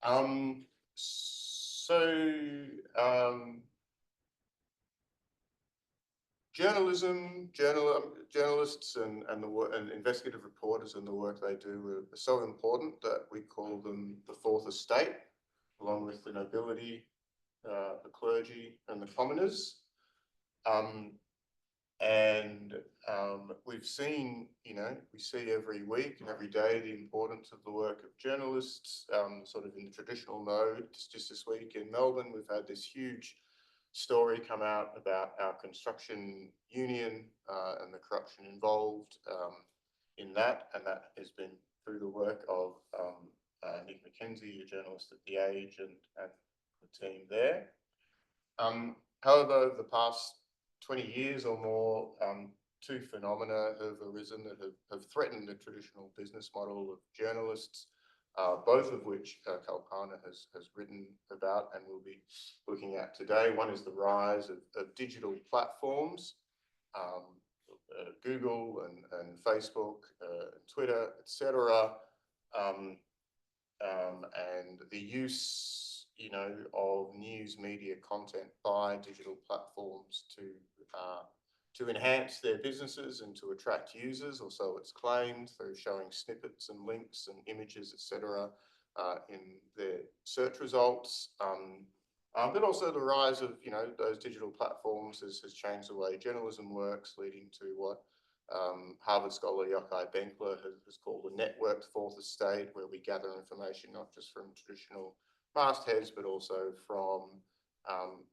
So journalists and the work and investigative reporters and the work they do are so important that we call them the fourth estate, along with the nobility, the clergy, and the commoners. We've seen, we see every week and every day the importance of the work of journalists, sort of in the traditional mode. Just this week in Melbourne, we've had this huge story come out about our construction union and the corruption involved in that, and that has been through the work of Nick McKenzie, a journalist at The Age, and the team there. However, over the past 20 years or more, two phenomena have arisen that have threatened the traditional business model of journalists, both of which Kalpana has written about and we'll be looking at today. One is the rise of digital platforms, Google and Facebook, Twitter, etc., and the use, of news media content by digital platforms to enhance their businesses and to attract users, or so it's claimed, through showing snippets and links and images, etc., in their search results. But also the rise of, those digital platforms has changed the way journalism works, leading to what Harvard scholar Yochai Benkler has called the networked fourth estate, where we gather information not just from traditional mastheads, but also from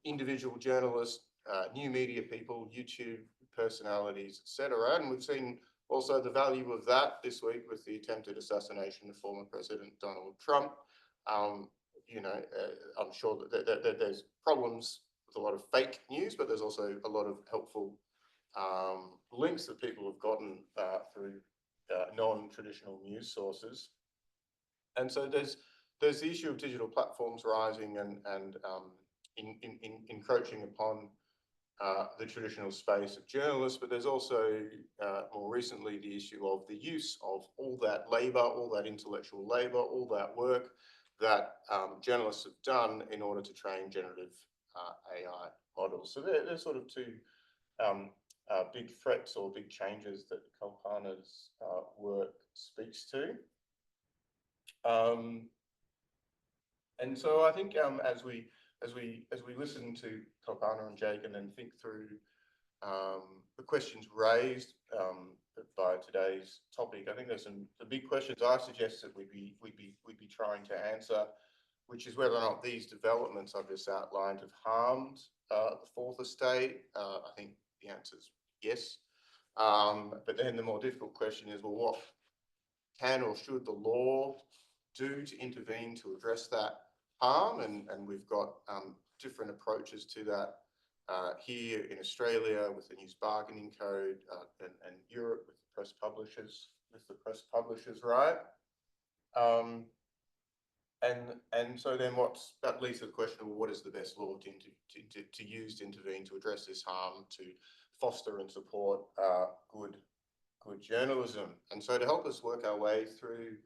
individual journalists, new media people, YouTube personalities, etc. And we've seen also the value of that this week with the attempted assassination of former President Donald Trump. I'm sure that there's problems with a lot of fake news, but there's also a lot of helpful links that people have gotten through non-traditional news sources. And so there's the issue of digital platforms rising and encroaching upon the traditional space of journalists, but there's also more recently the issue of the use of all that labour, all that intellectual labour, all that work that journalists have done in order to train generative AI models. So there's sort of two big threats or big changes that Kalpana's work speaks to. And so I think as we listen to Kalpana and Jake and then think through the questions raised by today's topic, I think there's the big questions I suggest that we'd be trying to answer, which is whether or not these developments I've just outlined have harmed the fourth estate. I think the answer is yes. But then the more difficult question is, well, what can or should the law do to intervene to address that harm? And we've got different approaches to that here in Australia with the News Bargaining Code, and Europe with the press publishers right. And so then that leads to the question of, well, what is the best law to use to intervene to address this harm, to foster and support good journalism? And so to help us work our way through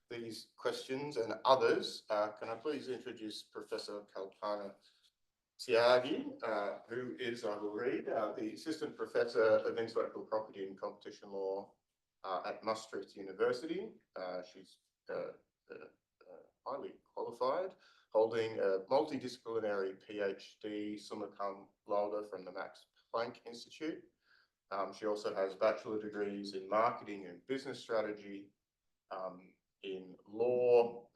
these questions and others, can I please introduce Professor Kalpana Tyagi, who is, I will read, the Assistant Professor of Intellectual Property and Competition Law at Maastricht University. She's highly qualified, holding a multidisciplinary PhD summa cum laude from the Max Planck Institute. She also has bachelor degrees in marketing and business strategy, in law,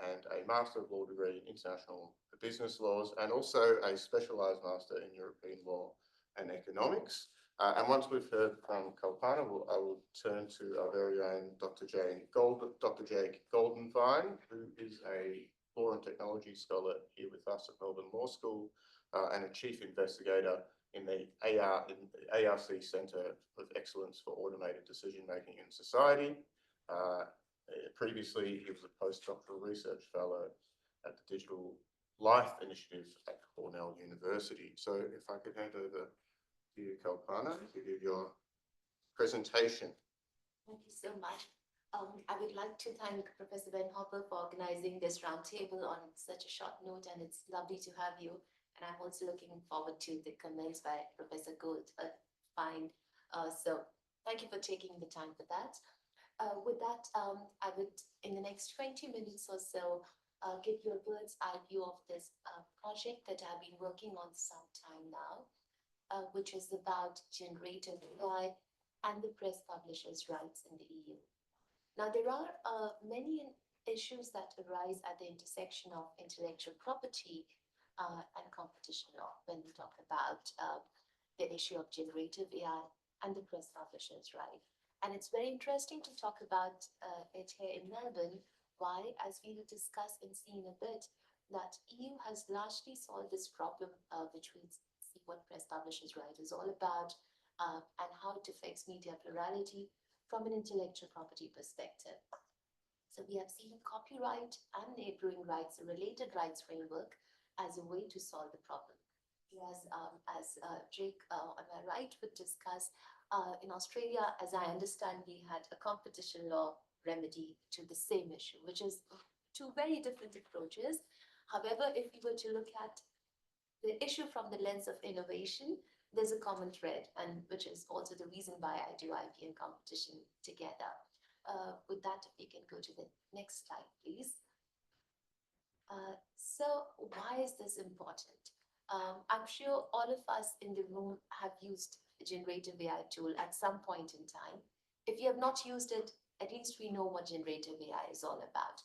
and a Master of Law degree in international business laws, and also a specialised Master in European law and economics. And once we've heard from Kalpana, I will turn to our very own Dr. Jake Goldenfein, who is a law and technology scholar here with us at Melbourne Law School, and a chief investigator in the ARC Centre of Excellence for Automated Decision Making in Society. Previously, he was a postdoctoral research fellow at the Digital Life Initiative at Cornell University. So if I could hand over you, Kalpana, to give your presentation. Thank you so much. I would like to thank Professor Ben Hopper for organizing this roundtable on such a short note, and it's lovely to have you. And I'm also looking forward to the comments by Professor Gould. Fine. So thank you for taking the time for that. With that, I would, in the next 20 minutes or so, give you a bird's eye view of this project that I've been working on some time now, which is about generative AI and the press publishers' rights in the EU. Now, there are many issues that arise at the intersection of intellectual property and competition law when we talk about the issue of generative AI and the press publishers' right. And it's very interesting to talk about it here in Melbourne. Why? As we will discuss and see in a bit, that EU has largely solved this problem, which we see what press publishers' right is all about, and how it affects media plurality from an intellectual property perspective. So we have seen copyright and neighboring rights, a related rights framework, as a way to solve the problem. As Jake on my right would discuss, in Australia, as I understand, we had a competition law remedy to the same issue, which is two very different approaches. However, if we were to look at the issue from the lens of innovation, there's a common thread, and which is also the reason why I do IP and competition together. With that, if we can go to the next slide, please. So why is this important? I'm sure all of us in the room have used a generative AI tool at some point in time. If you have not used it, at least we know what generative AI is all about.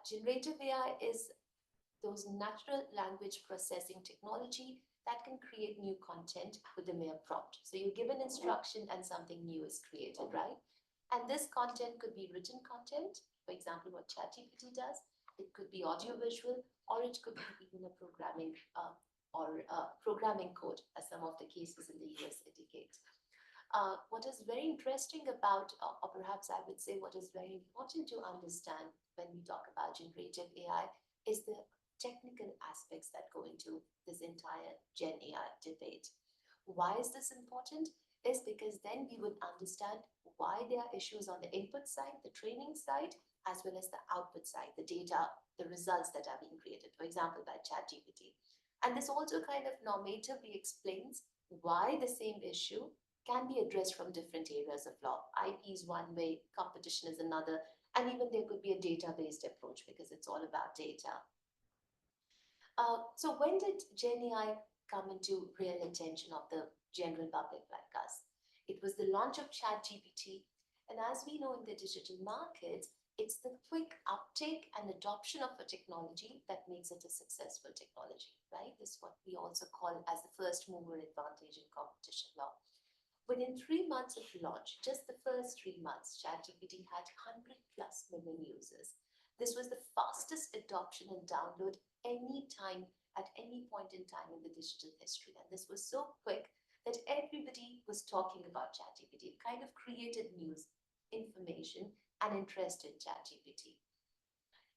Generative AI is those natural language processing technology that can create new content with a mere prompt. So you give an instruction and something new is created, right? And this content could be written content, for example, what ChatGPT does. It could be audiovisual, or it could be even a programming code, as some of the cases in the US indicate. What is very interesting about, or perhaps I would say what is very important to understand when we talk about generative AI, is the technical aspects that go into this entire Gen AI debate. Why is this important? Is because then we would understand why there are issues on the input side, the training side, as well as the output side, the data, the results that are being created, for example, by ChatGPT. And this also kind of normatively explains why the same issue can be addressed from different areas of law. IP is one way, competition is another, and even there could be a data-based approach because it's all about data. So when did Gen AI come into real attention of the general public like us? It was the launch of ChatGPT, and as we know in the digital market, it's the quick uptake and adoption of a technology that makes it a successful technology, right? This is what we also call as the first mover advantage in competition law. Within 3 months of launch, just the first 3 months, ChatGPT had 100 plus million users. This was the fastest adoption and download any time at any point in time in the digital history. And this was so quick that everybody was talking about ChatGPT. It kind of created news, information, and interest in ChatGPT.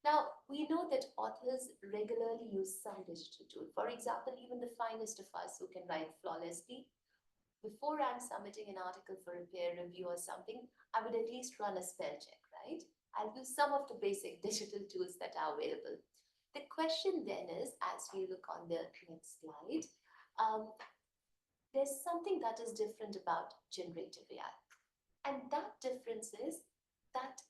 Now, we know that authors regularly use some digital tool. For example, even the finest of us who can write flawlessly, before I'm submitting an article for a peer review or something, I would at least run a spell check, right? I'll use some of the basic digital tools that are available. The question then is, as we look on the next slide, there's something that is different about generative AI. And that difference is that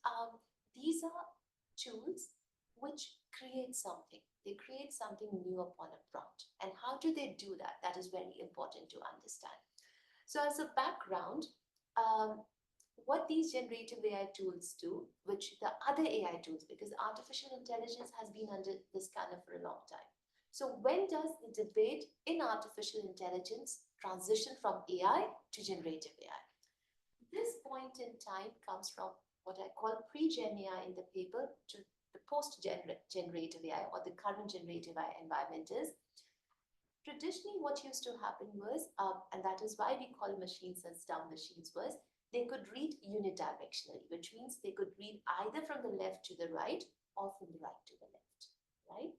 these are tools which create something. They create something new upon a prompt. And how do they do that? That is very important to understand. So as a background, what these generative AI tools do, which the other AI tools, because artificial intelligence has been under the scanner for a long time. So when does the debate in artificial intelligence transition from AI to generative AI? This point in time comes from what I call pre-Gen AI in the paper to the post-generative AI, or the current generative AI environment is. Traditionally, what used to happen was, and that is why we call machines as dumb machines, was they could read unidirectionally, which means they could read either from the left to the right or from the right to the left, right?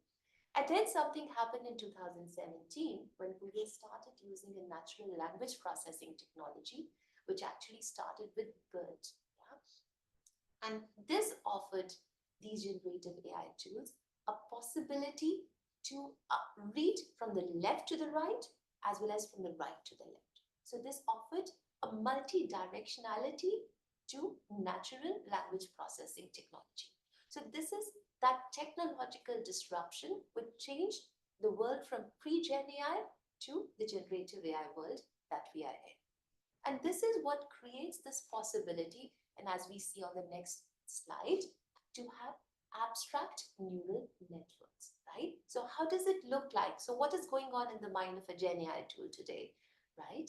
And then something happened in 2017 when Google started using a natural language processing technology, which actually started with BERT. Yeah? And this offered these generative AI tools a possibility to read from the left to the right as well as from the right to the left. So this offered a multi-directionality to natural language processing technology. So this is that technological disruption which changed the world from pre-Gen AI to the generative AI world that we are in. And this is what creates this possibility, and as we see on the next slide, to have abstract neural networks, right? So how does it look like? So what is going on in the mind of a Gen AI tool today, right?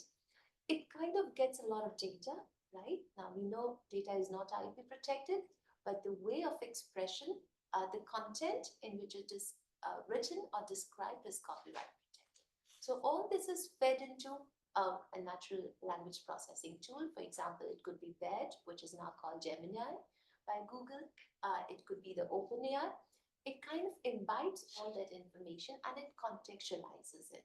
It kind of gets a lot of data, right? Now we know data is not IP protected, but the way of expression, the content in which it is written or described is copyright protected. So all this is fed into a natural language processing tool. For example, it could be BED, which is now called Gemini by Google. It could be the OpenAI. It kind of imbibes all that information and it contextualizes it.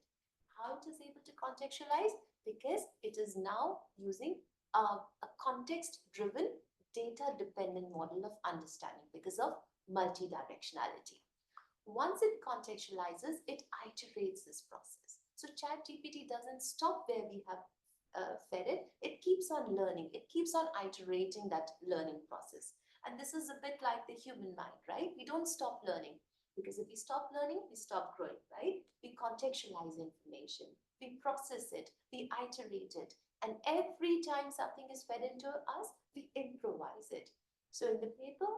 How it is able to contextualize? Because it is now using a context-driven, data-dependent model of understanding because of multi-directionality. Once it contextualizes, it iterates this process. So ChatGPT doesn't stop where we have fed it. It keeps on learning. It keeps on iterating that learning process. And this is a bit like the human mind, right? We don't stop learning because if we stop learning, we stop growing, right? We contextualize information, we process it, we iterate it. And every time something is fed into us, we improvise it. So in the paper,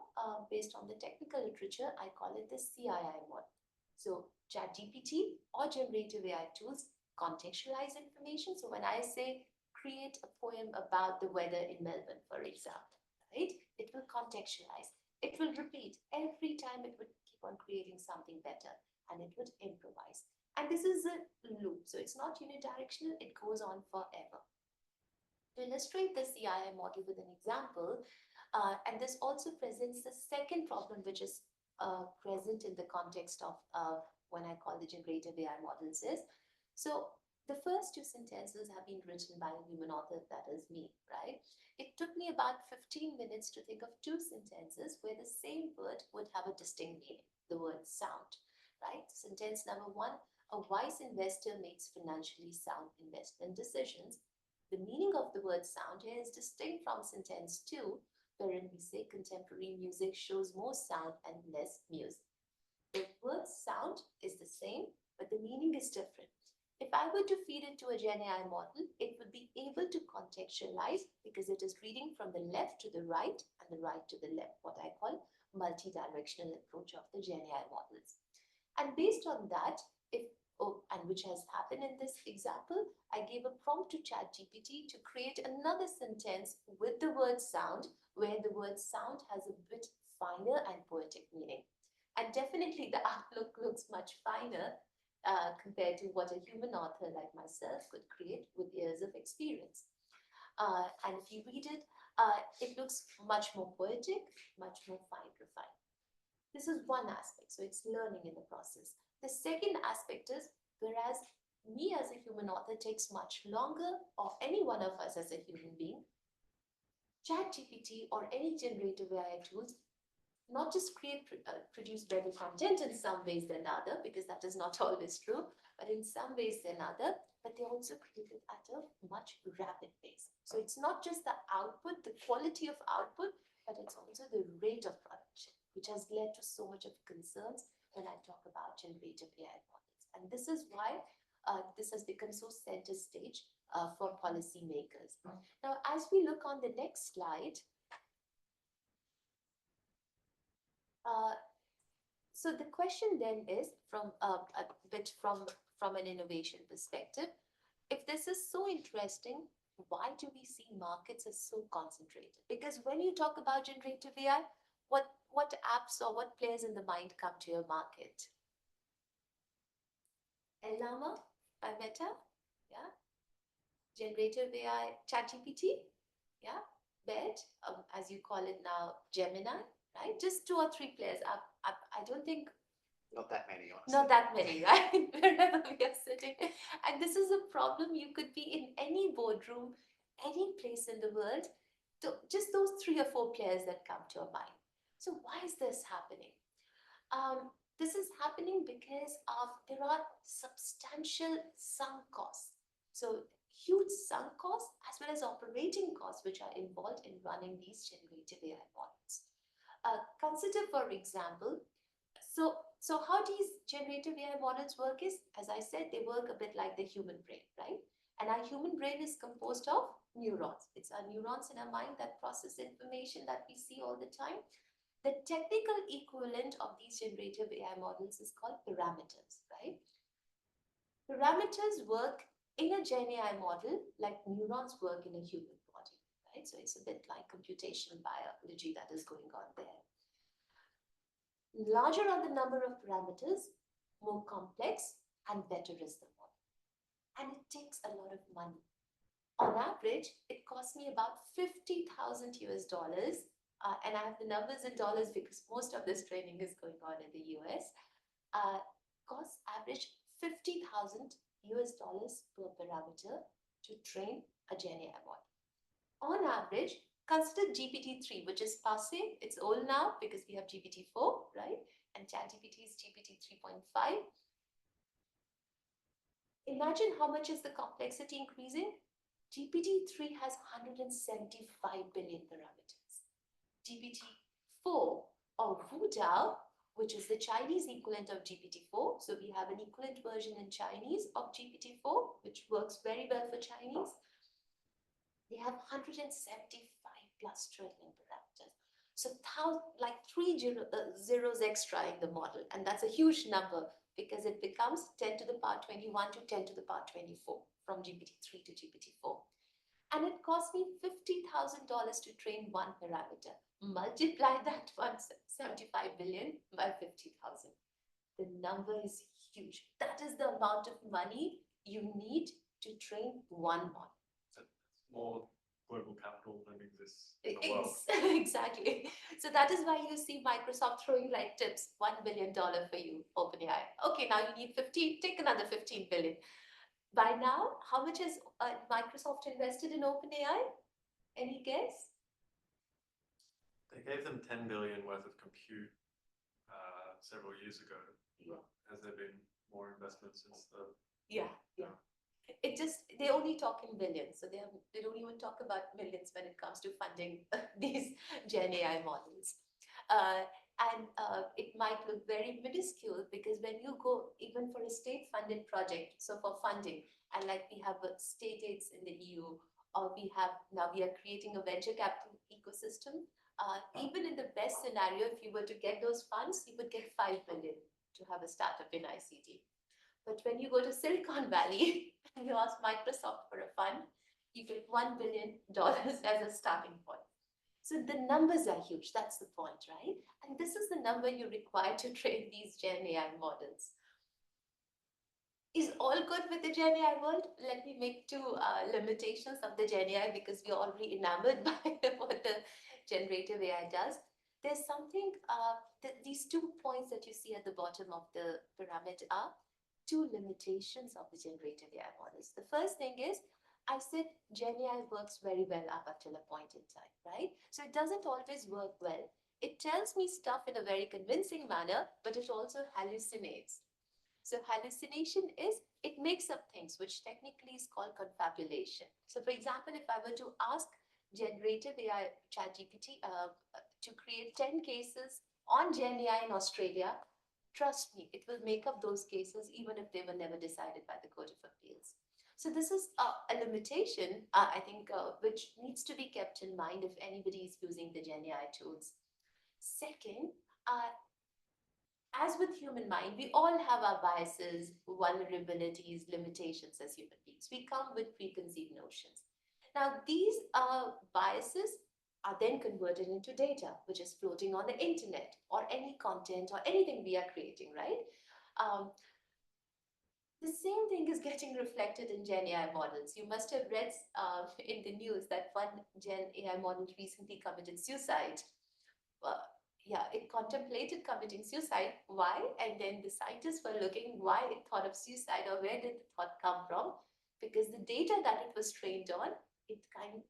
based on the technical literature, I call it the CII model. So ChatGPT or generative AI tools contextualize information. So when I say create a poem about the weather in Melbourne, for example, right? It will contextualize. It will repeat every time. It would keep on creating something better, and it would improvise. And this is a loop. So it's not unidirectional. It goes on forever. To illustrate the CII model with an example, and this also presents the second problem, which is present in the context of when I call the generative AI models is, so the first two sentences have been written by a human author, that is me, right? It took me about 15 minutes to think of two sentences where the same word would have a distinct meaning, the word sound, right? Sentence number one, a wise investor makes financially sound investment decisions. The meaning of the word sound here is distinct from sentence two, wherein we say contemporary music shows more sound and less music. The word sound is the same, but the meaning is different. If I were to feed it to a Gen AI model, it would be able to contextualize because it is reading from the left to the right and the right to the left, what I call multi-directional approach of the Gen AI models. And based on that, if and which has happened in this example, I gave a prompt to ChatGPT to create another sentence with the word sound, where the word sound has a bit finer and poetic meaning. And definitely the outlook looks much finer compared to what a human author like myself could create with years of experience. And if you read it, it looks much more poetic, much more fine refined. This is one aspect, so it's learning in the process. The second aspect is, whereas me as a human author takes much longer, or any one of us as a human being, ChatGPT or any generative AI tools not just produce better content in some ways than other, because that is not always true, but in some ways than other, but they also create it at a much rapid pace. So it's not just the output, the quality of output, but it's also the rate of production, which has led to so much of concerns when I talk about generative AI models. And this is why this has become so center stage for policymakers. Now, as we look on the next slide, Uh, so the question then is from a bit from an innovation perspective, if this is so interesting, why do we see markets as so concentrated? Because when you talk about generative AI, what apps or what players in the mind come to your market? Llama by Meta, yeah. Generative AI, ChatGPT, yeah. BED, as you call it now, Gemini, right? Just two or three players. I don't think Not that many, honestly. not that many, right? Wherever we are sitting. And this is a problem. You could be in any boardroom, any place in the world. just those 3 or 4 players that come to our mind. So why is this happening? This is happening because there are substantial sunk costs. So huge sunk costs as well as operating costs which are involved in running these generative AI models. Consider, for example, so how these generative AI models work is, as I said, they work a bit like the human brain, right? And our human brain is composed of neurons. It's our neurons in our mind that process information that we see all the time. The technical equivalent of these generative AI models is called parameters, right? Parameters work in a Gen AI model like neurons work in a human body, right? So it's a bit like computational biology that is going on there. Larger are the number of parameters, more complex and better is the model. And it takes a lot of money. On average, it costs me about 50,000 US dollars. And I have the numbers in dollars because most of this training is going on in the US. Costs average 50,000 US dollars per parameter to train a Gen AI model. On average, consider GPT-3, which is passé. It's old now because we have GPT-4, right? And ChatGPT is GPT 3.5. Imagine how much is the complexity increasing? GPT-3 has 175 billion parameters. GPT-4 or Wudao, which is the Chinese equivalent of GPT-4. So we have an equivalent version in Chinese of GPT-4, which works very well for Chinese. They have 175 plus trillion parameters. So like zeros extra in the model. And that's a huge number because it becomes 10 to the power 21 to 10 to the power 24 from GPT-3 to GPT-4. And it cost me $50,000 to train one parameter. Multiply that 175 billion by 50,000. The number is huge. That is the amount of money you need to train one model. So it's more global capital than exists in the world. Exactly. So that is why you see Microsoft throwing like tips, $1 billion for you, OpenAI. Okay, now you need 15, take another 15 billion. By now, how much has Microsoft invested in OpenAI? Any guess? They gave them 10 billion worth of compute several years ago. Yeah. Has there been more investment since the? Yeah. They only talk in billions, so they don't even talk about millions when it comes to funding these Gen AI models. It might look very minuscule because when you go even for a state-funded project, so for funding, and like we have state aids in the EU, or we are creating a venture capital ecosystem. Even in the best scenario, if you were to get those funds, you would get 5 billion to have a startup in ICT. But when you go to Silicon Valley and you ask Microsoft for a fund, you get $1 billion as a starting point. So the numbers are huge. That's the point, right? And this is the number you require to train these Gen AI models. Is all good with the Gen AI world? Let me make two limitations of the Gen AI because we're already enamored by what the generative AI does. There's something, these 2 points that you see at the bottom of the pyramid are 2 limitations of the generative AI models. The first thing is, I said Gen AI works very well up until a point in time, right? So it doesn't always work well. It tells me stuff in a very convincing manner, but it also hallucinates. So hallucination is, it makes up things, which technically is called confabulation. So for example, if I were to ask generative AI ChatGPT to create 10 cases on Gen AI in Australia, trust me, it will make up those cases even if they were never decided by the Court of Appeals. So this is a limitation, I think, which needs to be kept in mind if anybody is using the Gen AI tools. Second, as with human mind, we all have our biases, vulnerabilities, limitations as human beings. We come with preconceived notions. Now, these biases are then converted into data, which is floating on the internet or any content or anything we are creating, right? The same thing is getting reflected in Gen AI models. You must have read in the news that one Gen AI model recently committed suicide. It contemplated committing suicide. Why? And then the scientists were looking why it thought of suicide or where did the thought come from? Because the data that it was trained on, it kind of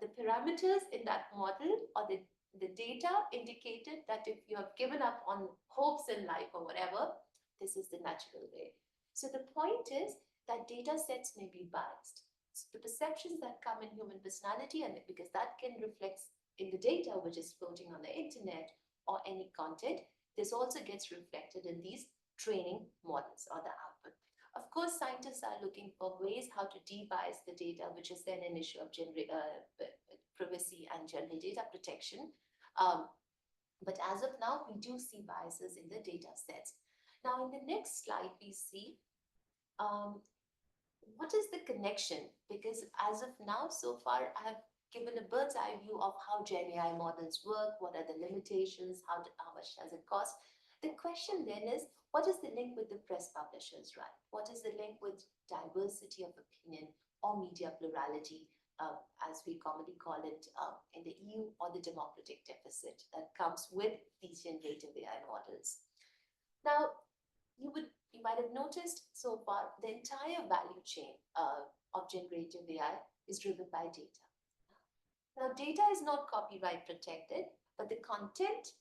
the parameters in that model or the data indicated that if you have given up on hopes in life or whatever, this is the natural way. So the point is that data sets may be biased. So the perceptions that come in human personality, and because that can reflect in the data which is floating on the internet or any content, this also gets reflected in these training models or the output. Of course, scientists are looking for ways how to de-bias the data, which is then an issue of privacy and general data protection. But as of now, we do see biases in the data sets. Now, in the next slide, we see um, what is the connection? Because as of now, so far, I have given a bird's eye view of how Gen AI models work, what are the limitations, how much does it cost. The question then is, what is the link with the press publishers, right? What is the link with diversity of opinion or media plurality, as we commonly call it in the EU, or the democratic deficit that comes with these generative AI models? Now, you might have noticed so far the entire value chain of generative AI is driven by data. Now, data is not copyright protected, but the content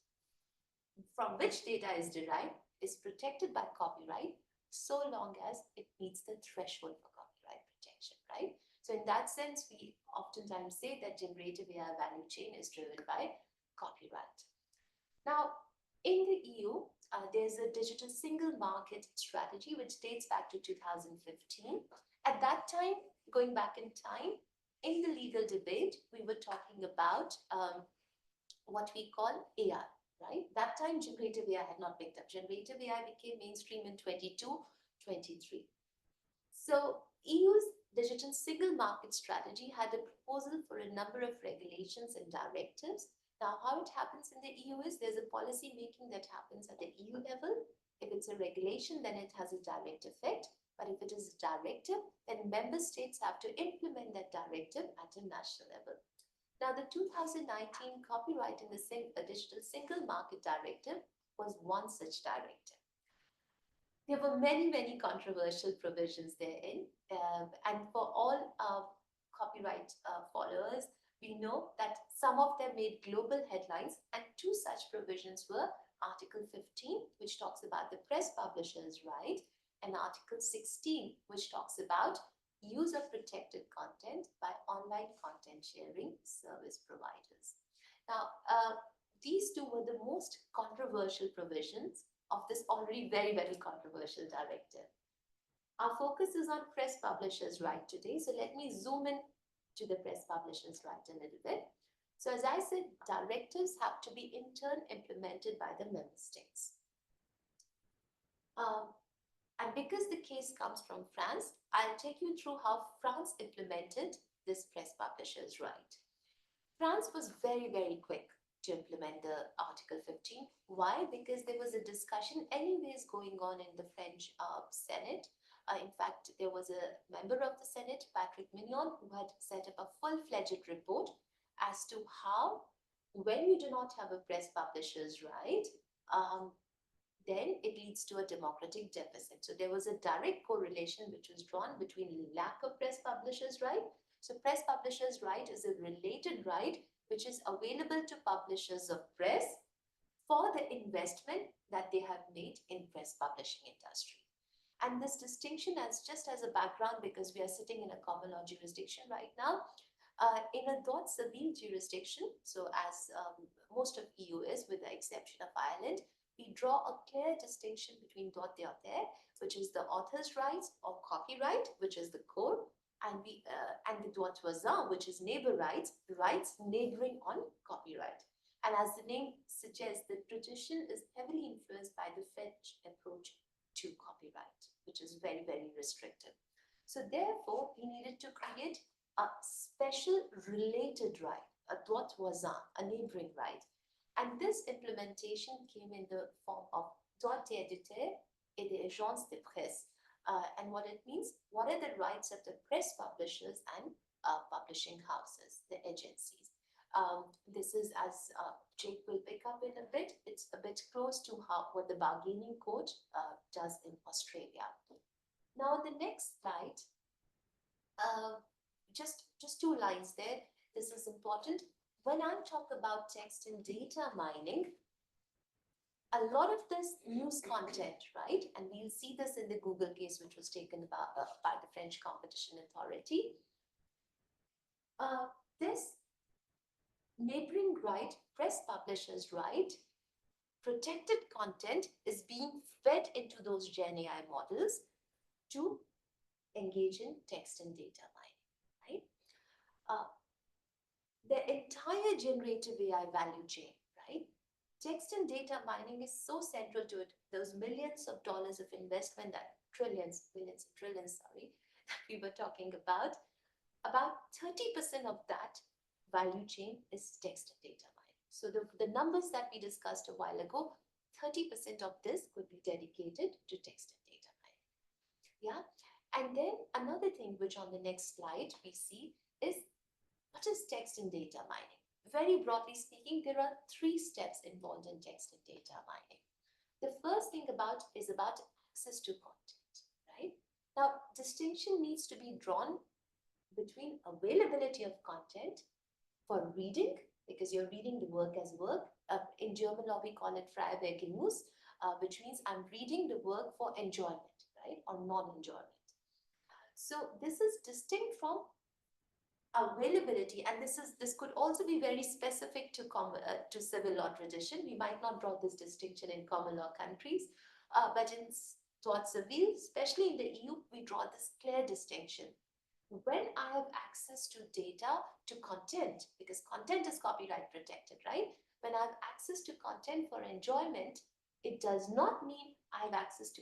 from which data is derived is protected by copyright so long as it meets the threshold for copyright protection, right? So in that sense, we oftentimes say that generative AI value chain is driven by copyright. Now, in the EU, there's a digital single market strategy which dates back to 2015. At that time, going back in time, in the legal debate, we were talking about what we call AI, right? That time, generative AI had not picked up. Generative AI became mainstream in 22, 23. So EU's digital single market strategy had a proposal for a number of regulations and directives. Now, how it happens in the EU is there's a policy making that happens at the EU level. If it's a regulation, then it has a direct effect. But if it is a directive, then member states have to implement that directive at a national level. Now, the 2019 Copyright in the Digital Single Market Directive was one such directive. There were many, many controversial provisions therein. And for all copyright followers, we know that some of them made global headlines, and two such provisions were Article 15, which talks about the press publisher's right, and Article 16, which talks about use of protected content by online content sharing service providers. Now, these two were the most controversial provisions of this already very, very controversial directive. Our focus is on press publishers' right today, so let me zoom in to the press publishers' right a little bit. So as I said, directives have to be in turn implemented by the member states. And because the case comes from France, I'll take you through how France implemented this press publishers' right. France was very, very quick to implement the Article 15. Why? Because there was a discussion anyways going on in the French Senate. In fact, there was a member of the Senate, Patrick Mignon, who had set up a full-fledged report as to how, when you do not have a press publisher's right, then it leads to a democratic deficit. So there was a direct correlation which was drawn between lack of press publishers' right. So press publishers' right is a related right which is available to publishers of press for the investment that they have made in press publishing industry. And this distinction, as just as a background, because we are sitting in a common law jurisdiction right now, in a droit civil jurisdiction, so as most of EU is, with the exception of Ireland, we draw a clear distinction between droit d'auteur, which is the author's rights or copyright, which is the core, and the droit voisin, which is neighbor rights, rights neighboring on copyright. And as the name suggests, the tradition is heavily influenced by the French approach to copyright, which is very, very restrictive. So therefore, we needed to create a special related right, a droit voisin, a neighboring right. And this implementation came in the form of droit d'éditeur et d'agence de presse. And what it means, what are the rights of the press publishers and publishing houses, the agencies. This is, as Jake will pick up in a bit, it's a bit close to what the bargaining code does in Australia. Now, the next slide, just two lines there. this is important. When I talk about text and data mining, a lot of this news content, right? And we'll see this in the Google case, which was taken by the French Competition Authority. This neighboring right, press publishers' right, protected content is being fed into those Gen AI models to engage in text and data mining, right? The entire generative AI value chain, right? Text and data mining is so central to it. Those millions of dollars of investment, that billions and trillions, sorry, that we were talking about 30% of that value chain is text and data mining. So the numbers that we discussed a while ago, 30% of this could be dedicated to text and data mining. Yeah. And then another thing which on the next slide we see is, what is text and data mining? Very broadly speaking, there are 3 steps involved in text and data mining. The first thing is about access to content, right? Now, distinction needs to be drawn between availability of content for reading, because you're reading the work as work. In German law, we call it freie Genuss, which means I'm reading the work for enjoyment, right, or non-enjoyment. So this is distinct from availability, and this could also be very specific to civil law tradition. We might not draw this distinction in common law countries, but in droit civil, especially in the EU, we draw this clear distinction. When I have access to data, to content, because content is copyright protected, right? When I have access to content for enjoyment, it does not mean I have access to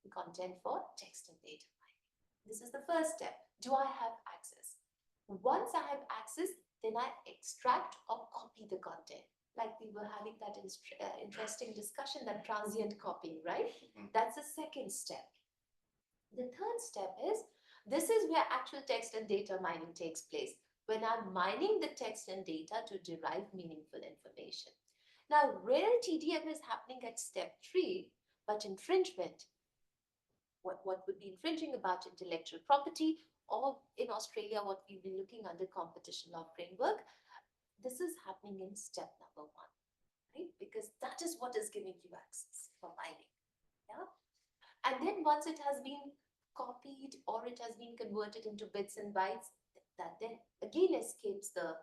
content for text and data mining. This is the first step. Do I have access? Once I have access, then I extract or copy the content. Like we were having that interesting discussion, that transient copying, right? That's the second step. The third step is, this is where actual text and data mining takes place, when I'm mining the text and data to derive meaningful information. Now, real TDM is happening at step 3, but infringement, what would be infringing about intellectual property, or in Australia, what we've been looking under competition law framework, this is happening in step number 1, right? Because that is what is giving you access for mining, yeah? And then once it has been copied or it has been converted into bits and bytes, that then again escapes the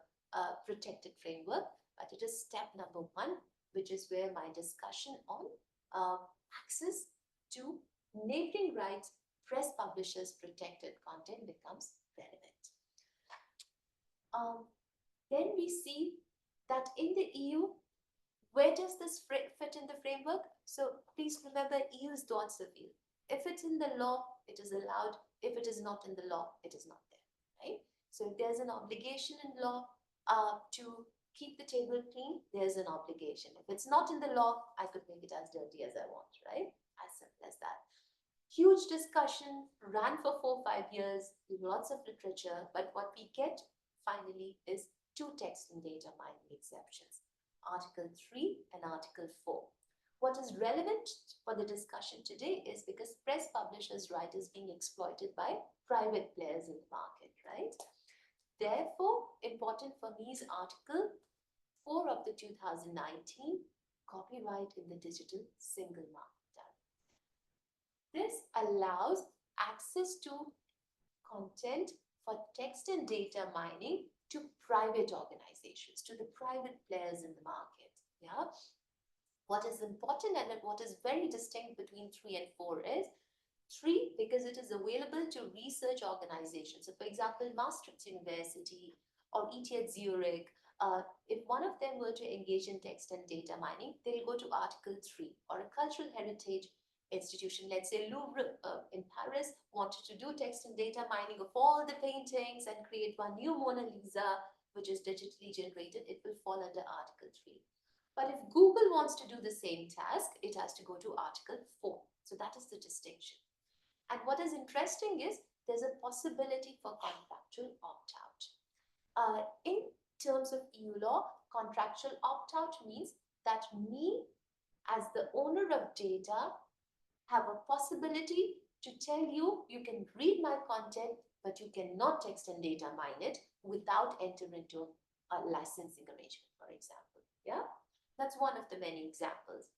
protected framework, but it is step number 1, which is where my discussion on access to neighboring rights, press publishers' protected content becomes relevant. Then we see that in the EU, where does this fit in the framework? So please remember, EU is droit civil. If it's in the law, it is allowed. If it is not in the law, it is not there, right? So if there's an obligation in law to keep the table clean, there's an obligation. If it's not in the law, I could make it as dirty as I want, right? As simple as that. Huge discussion, ran for 4-5 years, lots of literature, but what we get finally is 2 text and data mining exceptions, Article 3 and Article 4. What is relevant for the discussion today is because press publishers' right is being exploited by private players in the market, right? Therefore, important for me is Article 4 of the 2019 Copyright in the Digital Single Market Act. This allows access to content for text and data mining to private organizations, to the private players in the market, yeah? What is important and what is very distinct between 3 and 4 is 3, because it is available to research organizations. So for example, Maastricht University or ETH Zurich, if one of them were to engage in text and data mining, they'll go to Article 3. Or a cultural heritage institution, let's say Louvre in Paris, wanted to do text and data mining of all the paintings and create one new Mona Lisa, which is digitally generated, it will fall under Article 3. But if Google wants to do the same task, it has to go to Article 4. So that is the distinction. And what is interesting is there's a possibility for contractual opt-out. In terms of EU law, contractual opt-out means that me, as the owner of data, have a possibility to tell you, you can read my content, but you cannot text and data mine it without entering into licensing arrangement, for example. Yeah, that's one of the many examples.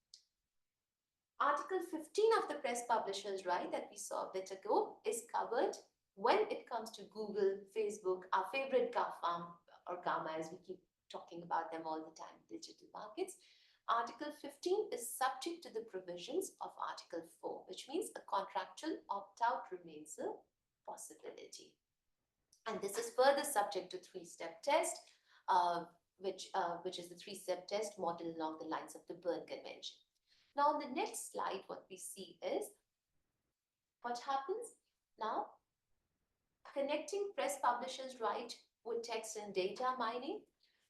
Article 15 of the Press Publishers' Right that we saw a bit ago is covered when it comes to Google, Facebook, our favorite GAFAM or Gamma, as we keep talking about them all the time, digital markets. Article 15 is subject to the provisions of Article 4, which means a contractual opt-out remains a possibility. And this is further subject to three-step test, which is the three-step test modeled along the lines of the Berne Convention. Now, on the next slide, what we see is what happens now, connecting press publishers' right with text and data mining.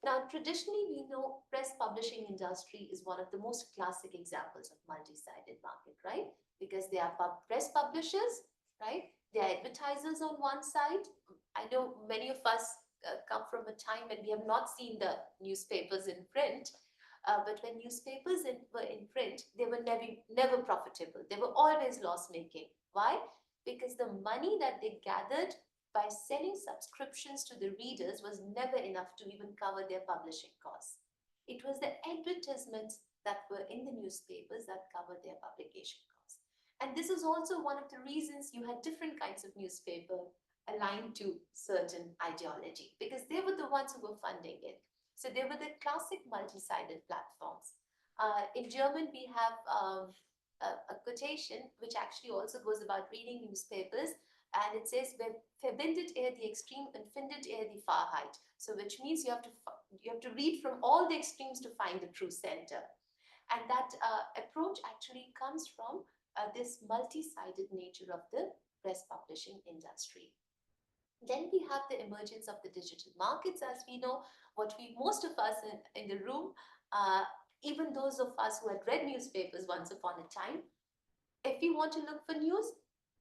Now, traditionally, we know press publishing industry is one of the most classic examples of multi-sided market, right? Because they are press publishers, right? They are advertisers on one side. I know many of us come from a time when we have not seen the newspapers in print. But when newspapers were in print, they were never profitable. They were always loss-making. Why? Because the money that they gathered by selling subscriptions to the readers was never enough to even cover their publishing costs. It was the advertisements that were in the newspapers that covered their publication costs. And this is also one of the reasons you had different kinds of newspaper aligned to certain ideology, because they were the ones who were funding it. So they were the classic multi-sided platforms. In German, we have a quotation which actually also goes about reading newspapers, and it says, "Verbindet die Extreme und findet die Wahrheit." So which means you have to read from all the extremes to find the true center. And that approach actually comes from this multi-sided nature of the press publishing industry. Then we have the emergence of the digital markets. As we know, most of us in the room, even those of us who had read newspapers once upon a time, if we want to look for news,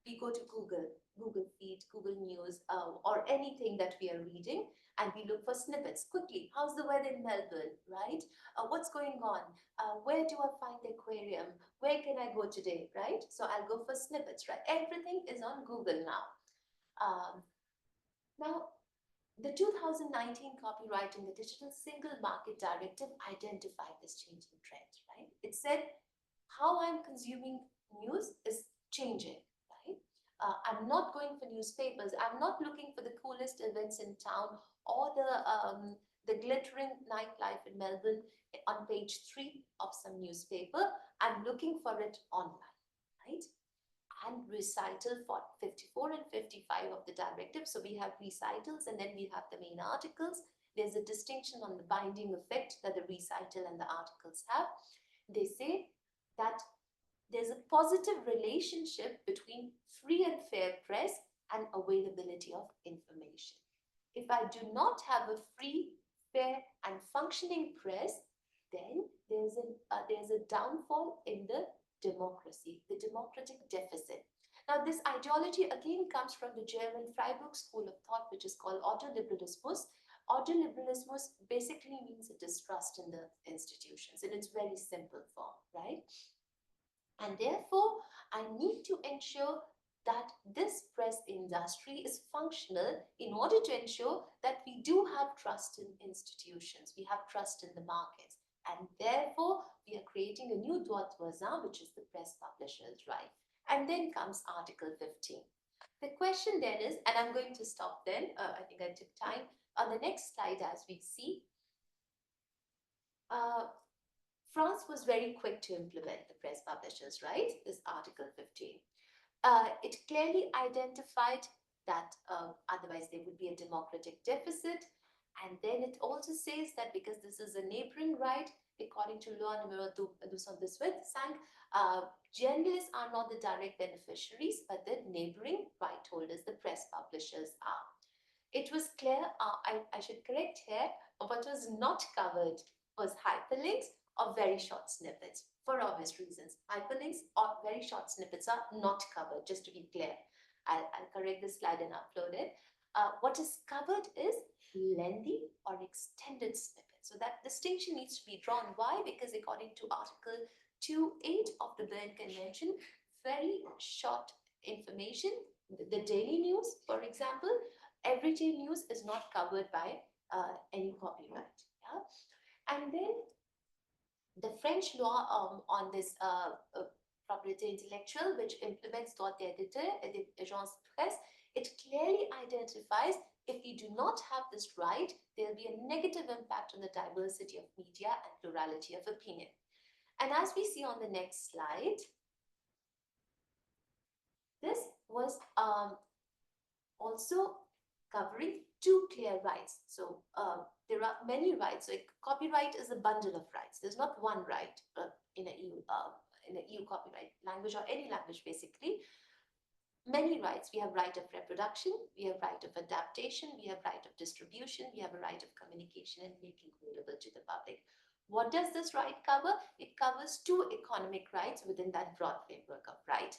we go to Google Feed, Google News, or anything that we are reading, and we look for snippets quickly. How's the weather in Melbourne, right? What's going on? Where do I find the aquarium? Where can I go today, right? So I'll go for snippets, right? Everything is on Google now. Now, the 2019 Copyright in the Digital Single Market Directive identified this changing trend, right? It said how I'm consuming news is changing, right? I'm not going for newspapers. I'm not looking for the coolest events in town or the glittering nightlife in Melbourne on page 3 of some newspaper. I'm looking for it online, right? And recital for 54 and 55 of the directive. So we have recitals and then we have the main articles. There's a distinction on the binding effect that the recital and the articles have. They say that there's a positive relationship between free and fair press and availability of information. If I do not have a free, fair, and functioning press, then there's a downfall in the democracy, the democratic deficit. Now, this ideology again comes from the German Freiburg school of thought, which is called Autoliberalismus. Autoliberalismus basically means a distrust in the institutions in its very simple form, right? And therefore, I need to ensure that this press industry is functional in order to ensure that we do have trust in institutions, we have trust in the markets. And therefore, we are creating a new droit voisin, which is the press publishers' right. And then comes Article 15. The question then is, and I'm going to stop then, I think I took time. On the next slide, as we see, France was very quick to implement the press publishers' right, this Article 15. It clearly identified that otherwise there would be a democratic deficit. And then it also says that because this is a neighboring right, according to law number 228, journalists are not the direct beneficiaries, but the neighboring right holders, the press publishers are. It was clear, I should correct here, what was not covered was hyperlinks or very short snippets, for obvious reasons. Hyperlinks or very short snippets are not covered, just to be clear. I'll correct this slide and upload it. What is covered is lengthy or extended snippets. So that distinction needs to be drawn. Why? Because according to Article 2.8 of the Berne Convention, very short information, the daily news, for example, everyday news is not covered by any copyright. Yeah, and then the French law on this propriété intellectuelle, which implements droit d'éditeur et des agences presse, it clearly identifies if you do not have this right, there will be a negative impact on the diversity of media and plurality of opinion. And as we see on the next slide, this was also covering two clear rights. So there are many rights. So copyright is a bundle of rights. There's not one right in a EU copyright language or any language basically. Many rights. We have right of reproduction, we have right of adaptation, we have right of distribution, we have a right of communication and making available to the public. What does this right cover? It covers two economic rights within that broad framework of right.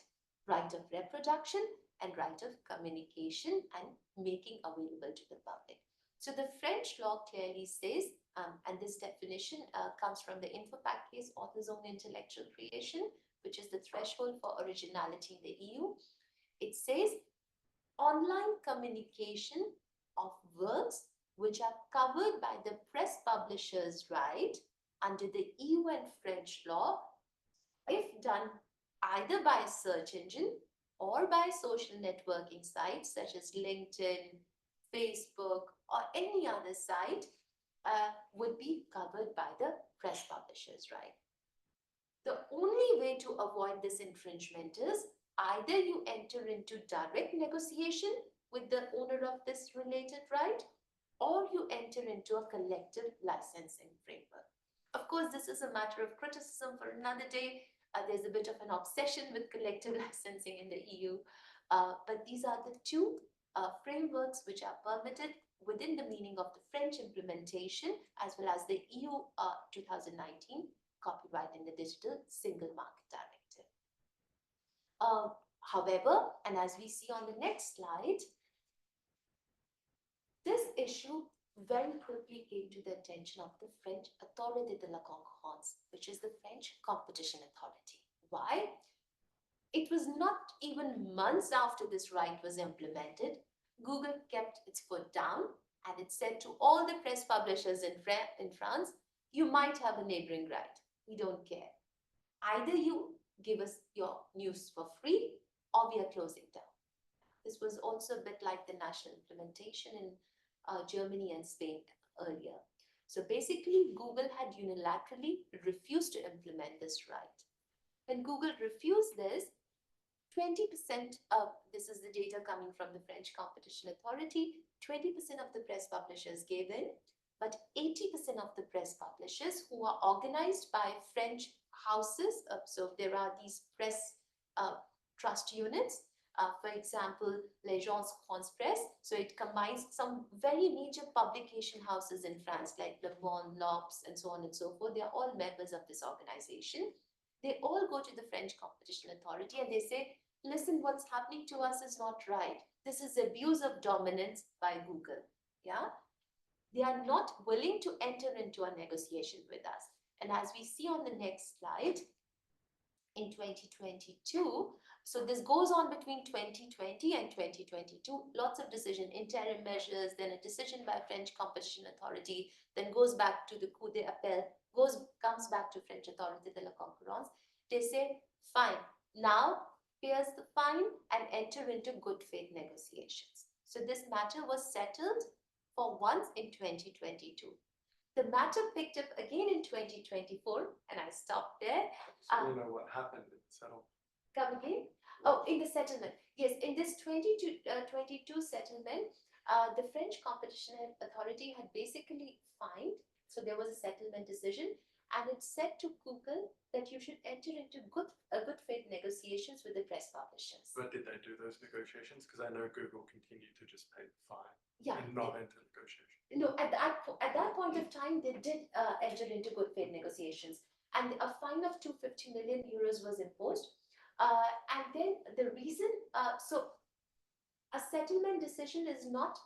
Right of reproduction and right of communication and making available to the public. So the French law clearly says, and this definition comes from the InfoPact case, author's own intellectual creation, which is the threshold for originality in the EU. It says online communication of works which are covered by the press publisher's right under the EU and French law, if done either by a search engine or by social networking sites such as LinkedIn, Facebook, or any other site, would be covered by the press publisher's right. The only way to avoid this infringement is either you enter into direct negotiation with the owner of this related right, or you enter into a collective licensing framework. Of course, this is a matter of criticism for another day. There's a bit of an obsession with collective licensing in the EU, but these are the two frameworks which are permitted within the meaning of the French implementation as well as the EU 2019 Copyright in the Digital Single Market Directive. However, and as we see on the next slide, this issue very quickly came to the attention of the French Autorité de la Concurrence, which is the French Competition Authority. Why? It was not even months after this right was implemented, Google kept its foot down and it said to all the press publishers in France, you might have a neighboring right. We don't care. Either you give us your news for free or we are closing down. This was also a bit like the national implementation in Germany and Spain earlier. So basically, Google had unilaterally refused to implement this right. When Google refused this, 20% of, this is the data coming from the French Competition Authority, 20% of the press publishers gave in, but 80% of the press publishers who are organized by French houses, so there are these press trust units, for example, l'Agence France Presse, so it combines some very major publication houses in France like Le Monde, L'Obs, and so on and so forth. They are all members of this organization. They all go to the French Competition Authority and they say, listen, what's happening to us is not right. This is abuse of dominance by Google. Yeah, they are not willing to enter into a negotiation with us. And as we see on the next slide, in 2022, so this goes on between 2020 and 2022, lots of decision, interim measures, then a decision by French Competition Authority, then goes back to the Coup d'Appel, comes back to French Autorité de la Concurrence. They say, fine, now here's the fine and enter into good faith negotiations. So this matter was settled for once in 2022. The matter picked up again in 2024, and I stopped there. So we know what happened in the settlement. Come again? Oh, in the settlement. Yes, in this 22 settlement, the French Competition Authority had basically fined, so there was a settlement decision, and it said to Google that you should enter into good faith negotiations with the press publishers. But did they do those negotiations? Because I know Google continued to just pay the fine and Yeah. not enter negotiations. No, at that point of time, they did enter into good faith negotiations, and a fine of 250 million euros was imposed. And then the reason, so a settlement decision is not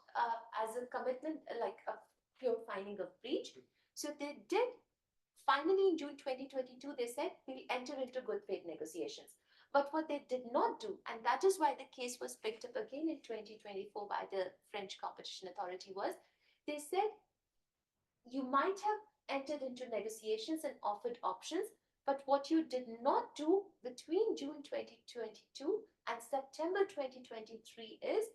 as a commitment, like a pure finding of breach. So they did, finally in June 2022, they said we'll enter into good faith negotiations. But what they did not do, and that is why the case was picked up again in 2024 by the French Competition Authority, was they said you might have entered into negotiations and offered options, but what you did not do between June 2022 and September 2023 is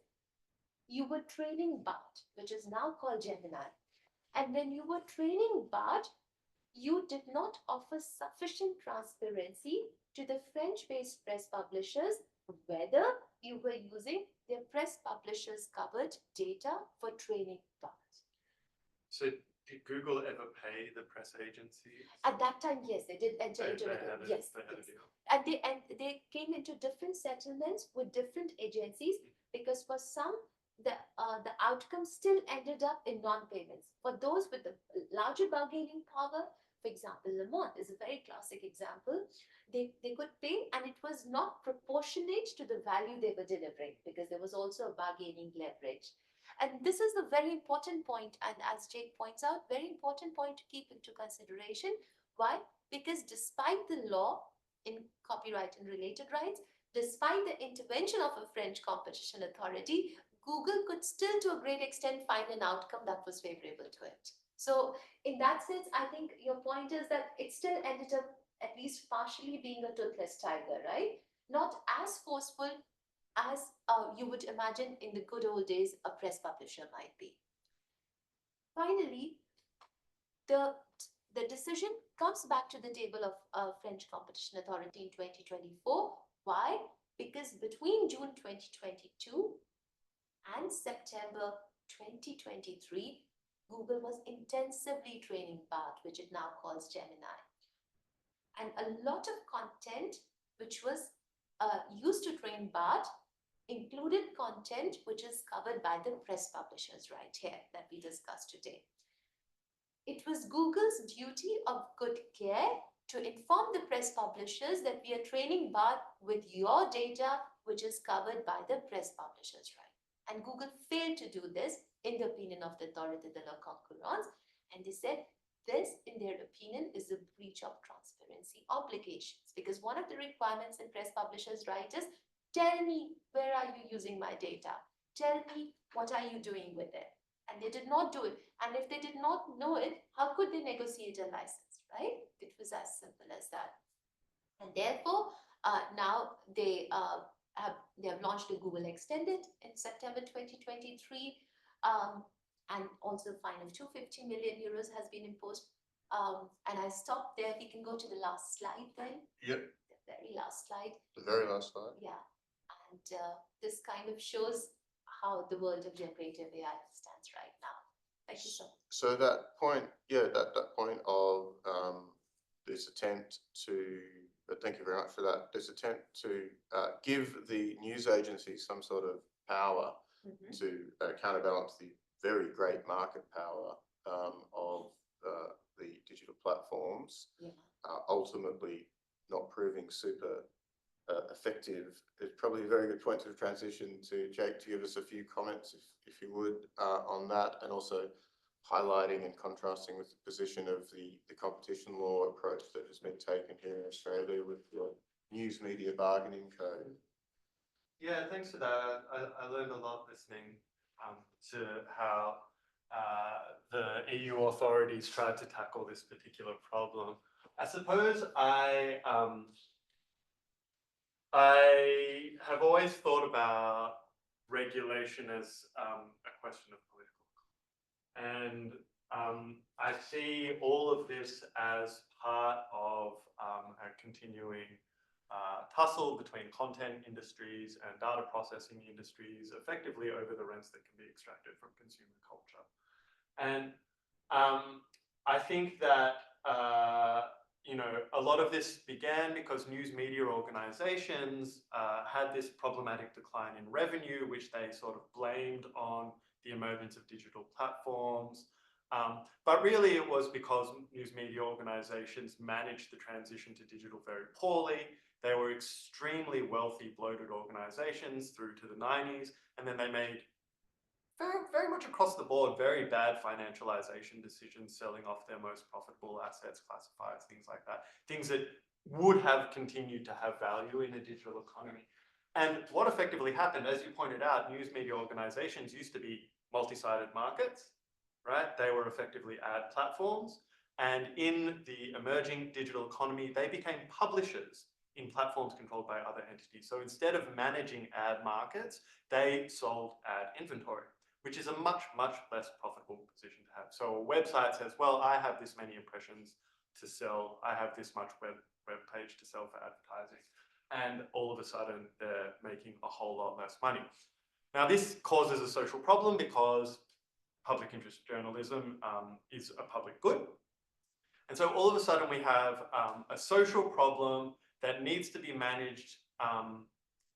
you were training Bard, which is now called Gemini. And when you were training Bard, you did not offer sufficient transparency to the French-based press publishers whether you were using their press publishers covered data for training Bard. So did Google ever pay the press agencies? At that time, yes, they did enter into They it. had a, Yes, they had yes. a deal. And they came into different settlements with different agencies because for some the outcome still ended up in non-payments. For those with the larger bargaining power, for example, Le Monde is a very classic example. They could pay and it was not proportionate to the value they were delivering because there was also a bargaining leverage. And this is a very important point, and as Jake points out, very important point to keep into consideration. Why? Because despite the law in copyright and related rights, despite the intervention of a French competition authority, Google could still to a great extent find an outcome that was favorable to it. So in that sense, I think your point is that it still ended up at least partially being a toothless tiger, right? Not as forceful as you would imagine in the good old days a press publisher might be. Finally, the decision comes back to the table of French Competition Authority in 2024. Why? Because between June 2022 and September 2023, Google was intensively training Bard, which it now calls Gemini. And a lot of content which was used to train Bard included content which is covered by the press publishers right here that we discussed today. It was Google's duty of good care to inform the press publishers that we are training Bard with your data, which is covered by the press publishers, right? And Google failed to do this in the opinion of the Autorité de la Concurrence. And they said this, in their opinion, is a breach of transparency obligations because one of the requirements in press publishers' right is tell me where are you using my data? Tell me what are you doing with it? And they did not do it. And if they did not know it, how could they negotiate a license, right? It was as simple as that. And therefore, now they have launched a Google Extended in September 2023, and also a fine of 250 million euros has been imposed. And I stopped there. We can go to the last slide then. Yep. The very last slide. The very last slide. Yeah. And this kind of shows how the world of generative AI stands right now. Thank you so much. So that point, yeah, that point of this attempt to, thank you very much for that, this attempt to give the news agency some sort of power to counterbalance the very great market power of the digital platforms, ultimately not proving super effective. It's probably a very good point of transition to Jake to give us a few comments, if you would, on that, and also highlighting and contrasting with the position of the competition law approach that has been taken here in Australia with the news media bargaining code. Yeah, thanks for that. I learned a lot listening to how the EU authorities tried to tackle this particular problem. I suppose I have always thought about regulation as a question of political economy. And I see all of this as part of a continuing tussle between content industries and data processing industries, effectively over the rents that can be extracted from consumer culture. And I think that you know, a lot of this began because news media organizations had this problematic decline in revenue, which they sort of blamed on the emergence of digital platforms. But really it was because news media organizations managed the transition to digital very poorly. They were extremely wealthy, bloated organizations through to the 90s, and then they made very much across the board, very bad financialization decisions, selling off their most profitable assets, classifieds, things like that. Things that would have continued to have value in a digital economy. And what effectively happened, as you pointed out, news media organizations used to be multi-sided markets. right? They were effectively ad platforms. And in the emerging digital economy, they became publishers in platforms controlled by other entities. So instead of managing ad markets, they sold ad inventory, which is a much, much less profitable position to have. So a website says, well, I have this many impressions to sell. I have this much web page to sell for advertising. And all of a sudden, they're making a whole lot less money. Now, this causes a social problem because public interest journalism is a public good. And so all of a sudden we have a social problem that needs to be managed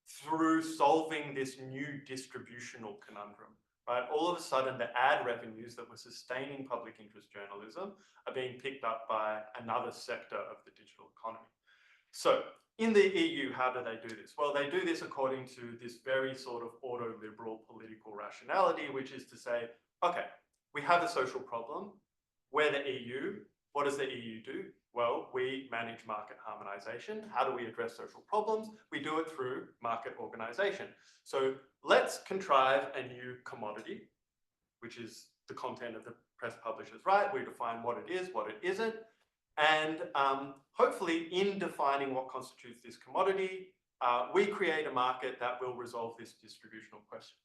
through solving this new distributional conundrum, right? All of a sudden the ad revenues that were sustaining public interest journalism are being picked up by another sector of the digital economy. So in the EU, how do they do this? Well, they do this according to this very sort of auto-liberal political rationality, which is to say, okay, we have a social problem. We're the EU. What does the EU do? Well, we manage market harmonization. How do we address social problems? We do it through market organization. So let's contrive a new commodity, which is the content of the press publisher's right. We define what it is, what it isn't. And hopefully in defining what constitutes this commodity, we create a market that will resolve this distributional question.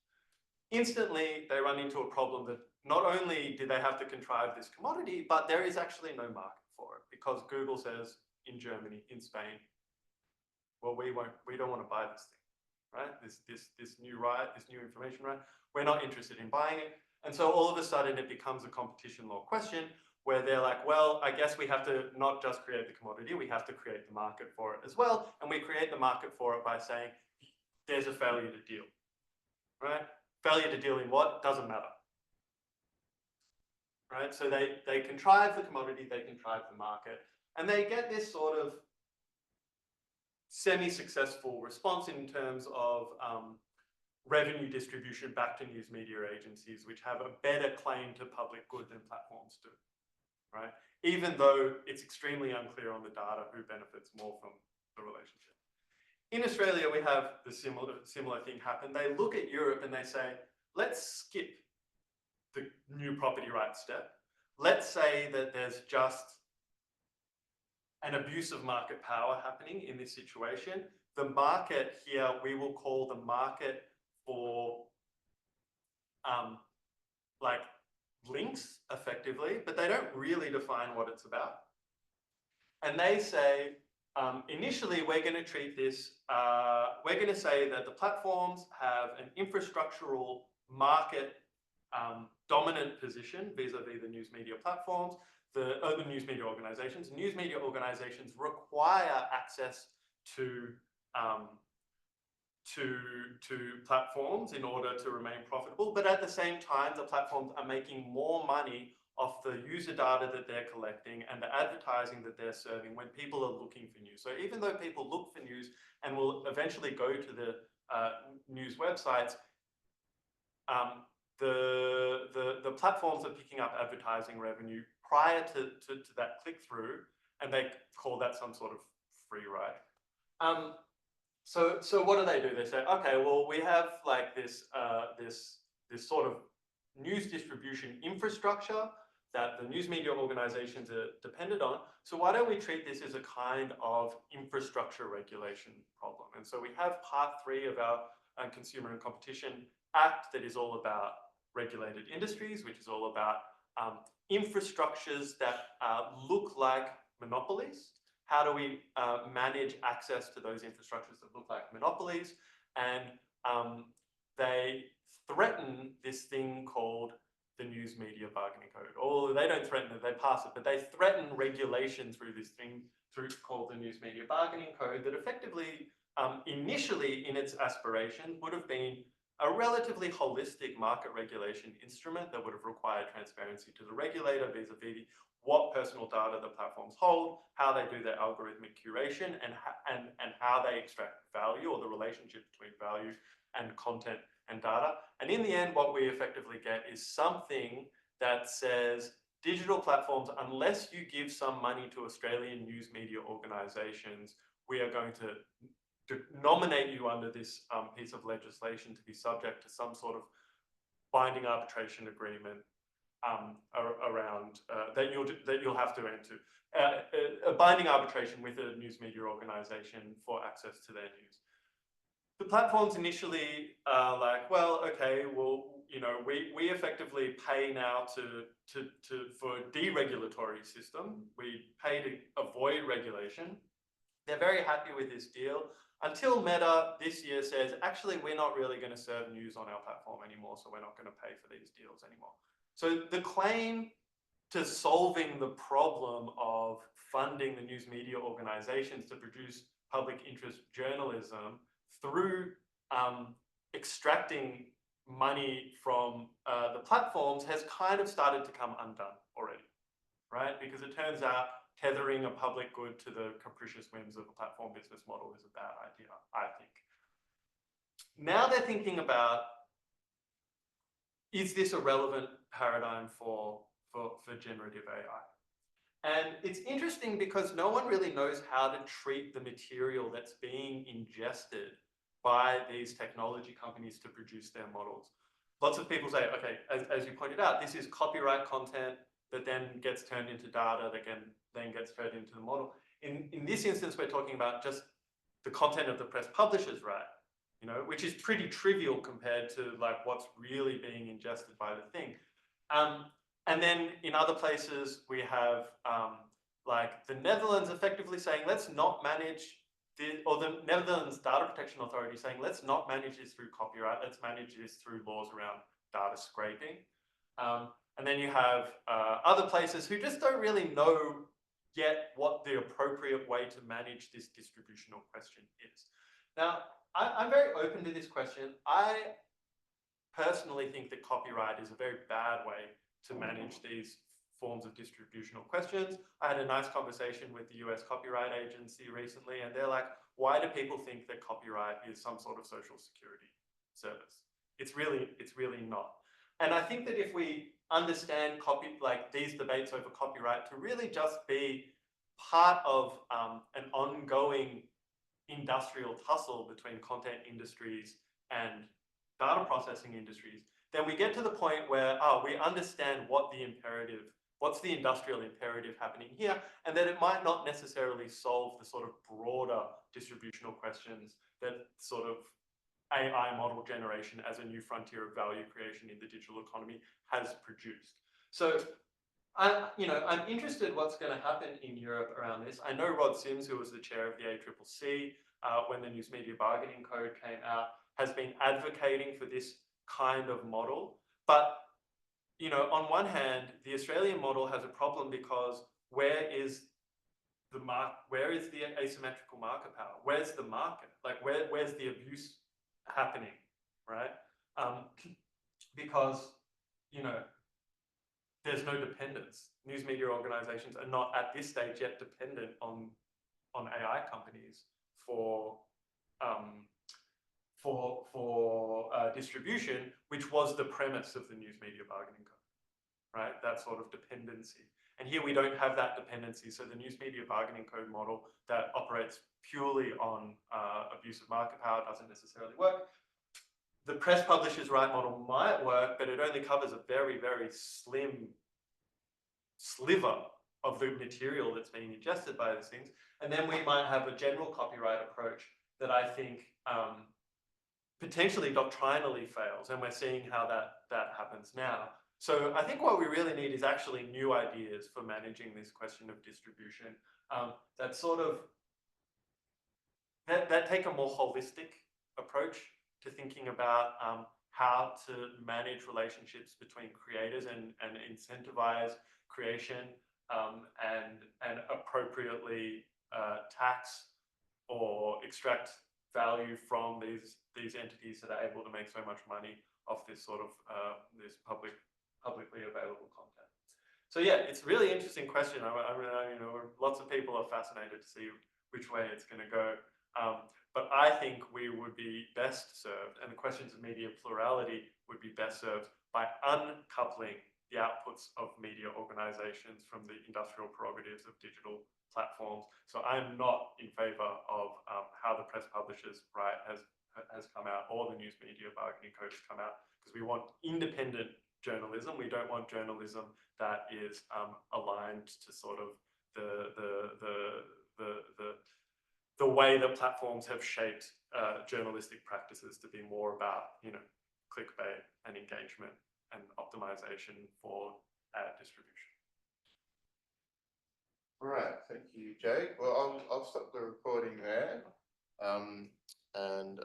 Instantly, they run into a problem that not only do they have to contrive this commodity, but there is actually no market for it because Google says in Germany, in Spain, well, we don't want to buy this thing, right? This new information right? We're not interested in buying it. And so all of a sudden it becomes a competition law question where they're like, well, I guess we have to not just create the commodity, we have to create the market for it as well. And we create the market for it by saying, there's a failure to deal, right? Failure to deal in what? Doesn't matter. Right? So they contrive the commodity, they contrive the market, and they get this sort of semi-successful response in terms of revenue distribution back to news media agencies, which have a better claim to public good than platforms do, right? Even though it's extremely unclear on the data who benefits more from the relationship. In Australia, we have the similar thing happen. They look at Europe and they say, let's skip the new property rights step. Let's say that there's just an abuse of market power happening in this situation. The market here, we will call the market for like links effectively, but they don't really define what it's about. And they say, initially, we're going to treat this, we're going to say that the platforms have an infrastructural market dominant position vis-a-vis the news media platforms, the news media organizations. News media organizations require access to platforms in order to remain profitable, but at the same time, the platforms are making more money off the user data that they're collecting and the advertising that they're serving when people are looking for news. So even though people look for news and will eventually go to the news websites, the platforms are picking up advertising revenue prior to that click-through, and they call that some sort of free ride. So what do? They say, okay, well, we have like this sort of news distribution infrastructure that the news media organizations are dependent on. So why don't we treat this as a kind of infrastructure regulation problem? And so we have part 3 of our Consumer and Competition Act that is all about regulated industries, which is all about infrastructures that look like monopolies. How do we manage access to those infrastructures that look like monopolies? And they threaten this thing called the News Media Bargaining Code. Or they don't threaten it, they pass it, but they threaten regulation through this thing called the News Media Bargaining Code that effectively, initially in its aspiration, would have been a relatively holistic market regulation instrument that would have required transparency to the regulator vis-a-vis what personal data the platforms hold, how they do their algorithmic curation, and how they extract value or the relationship between value and content and data. And in the end, what we effectively get is something that says digital platforms, unless you give some money to Australian news media organizations, we are going to nominate you under this piece of legislation to be subject to some sort of binding arbitration agreement around that you'll have to enter a binding arbitration with a news media organization for access to their news. The platforms initially are like, well, okay, well, we effectively pay now for a deregulatory system. We pay to avoid regulation. They're very happy with this deal until Meta this year says, actually, we're not really going to serve news on our platform anymore, so we're not going to pay for these deals anymore. So the claim to solving the problem of funding the news media organizations to produce public interest journalism through extracting money from the platforms has kind of started to come undone already, right? Because it turns out tethering a public good to the capricious whims of a platform business model is a bad idea, I think. Now they're thinking about, is this a relevant paradigm for generative AI? And it's interesting because no one really knows how to treat the material that's being ingested by these technology companies to produce their models. Lots of people say, okay, as you pointed out, this is copyright content that then gets turned into data that then gets fed into the model. In this instance, we're talking about just the content of the press publishers, right? Which is pretty trivial compared to like what's really being ingested by the thing. And then in other places, we have like the Netherlands effectively saying, let's not manage or the Netherlands Data Protection Authority saying, let's not manage this through copyright, let's manage this through laws around data scraping. And then you have other places who just don't really know yet what the appropriate way to manage this distributional question is. Now, I'm very open to this question. I personally think that copyright is a very bad way to manage these forms of distributional questions. I had a nice conversation with the US Copyright Agency recently, and they're like, why do people think that copyright is some sort of social security service? It's really not. And I think that if we understand these debates over copyright to really just be part of an ongoing industrial tussle between content industries and data processing industries, then we get to the point where we understand what's the industrial imperative happening here, and that it might not necessarily solve the sort of broader distributional questions that sort of AI model generation as a new frontier of value creation in the digital economy has produced. So I'm interested what's going to happen in Europe around this. I know Rod Sims, who was the chair of the ACCC when the News Media Bargaining Code came out, has been advocating for this kind of model. But on one hand, the Australian model has a problem because where is the asymmetrical market power? Where's the market? Like where's the abuse happening, right? Because there's no dependence. News media organizations are not at this stage yet dependent on AI companies for distribution, which was the premise of the News Media Bargaining Code, right? That sort of dependency. And here we don't have that dependency. So the News Media Bargaining Code model that operates purely on abuse of market power doesn't necessarily work. The press publishers' right model might work, but it only covers a very, very slim sliver of the material that's being ingested by these things. And then we might have a general copyright approach that I think potentially doctrinally fails, and we're seeing how that happens now. So I think what we really need is actually new ideas for managing this question of distribution that sort of that take a more holistic approach to thinking about how to manage relationships between creators and incentivize creation and appropriately tax or extract value from these entities that are able to make so much money off this sort of this publicly available content. So yeah, it's a really interesting question. Lots of people are fascinated to see which way it's going to go. But I think we would be best served, and the questions of media plurality would be best served by uncoupling the outputs of media organizations from the industrial prerogatives of digital platforms. So I'm not in favor of how the press publishers' right has come out, or the News Media Bargaining Code has come out, because we want independent journalism. We don't want journalism that is aligned to sort of the way that platforms have shaped journalistic practices to be more about, you know, clickbait and engagement and optimization for ad distribution. All right, thank you, Jake. Well, I'll stop the recording there. And